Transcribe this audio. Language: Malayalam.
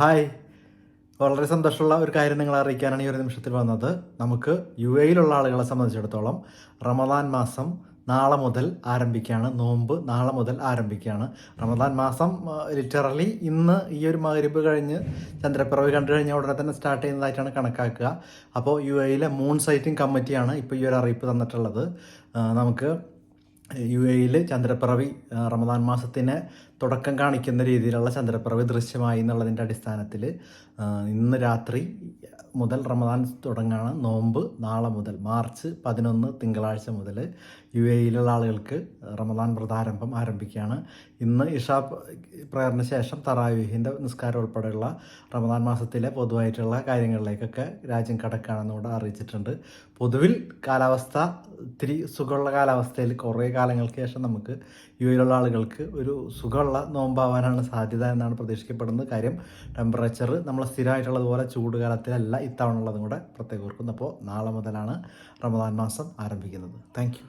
ഹായ്, വളരെ സന്തോഷമുള്ള ഒരു കാര്യം നിങ്ങളെ അറിയിക്കാനാണ് ഈ ഒരു നിമിഷത്തിൽ വന്നത്. നമുക്ക് UAE-യിലുള്ള ആളുകളെ സംബന്ധിച്ചിടത്തോളം റമദാൻ മാസം നാളെ മുതൽ ആരംഭിക്കുകയാണ്. നോമ്പ് നാളെ മുതൽ ആരംഭിക്കുകയാണ്. റമദാൻ മാസം ലിറ്ററലി ഇന്ന് ഈ ഒരു മഗ്‌രിബ് കഴിഞ്ഞ് ചന്ദ്രപ്പിറവി കണ്ടു കഴിഞ്ഞാൽ ഉടനെ തന്നെ സ്റ്റാർട്ട് ചെയ്യുന്നതായിട്ടാണ് കണക്കാക്കുക. അപ്പോൾ UAE-യിലെ മൂൺ സൈറ്റിംഗ് കമ്മിറ്റിയാണ് ഇപ്പോൾ ഈ ഒരു അറിയിപ്പ് തന്നിട്ടുള്ളത്. നമുക്ക് UAE-യിൽ ചന്ദ്രപ്പിറവി റമദാൻ മാസത്തിന് തുടക്കം കാണിക്കുന്ന രീതിയിലുള്ള ചന്ദ്രപ്പിറവി ദൃശ്യമായി എന്നുള്ളതിൻ്റെ അടിസ്ഥാനത്തിൽ ഇന്ന് രാത്രി മുതൽ റമദാൻ തുടങ്ങാണ്. നോമ്പ് നാളെ മുതൽ മാർച്ച് 11 തിങ്കളാഴ്ച മുതൽ UAE-യിലുള്ള ആളുകൾക്ക് റമദാൻ വ്രതാരംഭം ആരംഭിക്കുകയാണ്. ഇന്ന് ഇഷാ പ്രയറിന് ശേഷം തറാവീഹിൻ്റെ നിസ്കാരം ഉൾപ്പെടെയുള്ള റമദാൻ മാസത്തിലെ പൊതുവായിട്ടുള്ള കാര്യങ്ങളിലേക്കൊക്കെ രാജ്യം കടക്കുകയാണെന്നുകൂടെ അറിയിച്ചിട്ടുണ്ട്. പൊതുവിൽ കാലാവസ്ഥ ഇത്തിരി സുഖമുള്ള കാലാവസ്ഥയിൽ കുറേ കാലങ്ങൾക്ക് ശേഷം നമുക്ക് UAE-യിലുള്ള ആളുകൾക്ക് ഒരു സുഖമുള്ള നോമ്പാവാനാണ് സാധ്യത എന്നാണ് പ്രതീക്ഷിക്കപ്പെടുന്നത്. കാര്യം ടെമ്പറേച്ചർ നമ്മൾ സ്ഥിരമായിട്ടുള്ളതുപോലെ ചൂട് കാലത്തിലല്ല ഇത്തവണ ഉള്ളതും കൂടെ പ്രത്യേകം ഓർക്കുന്നു. അപ്പോൾ നാളെ മുതലാണ് റമദാൻ മാസം ആരംഭിക്കുന്നത്. Thank you.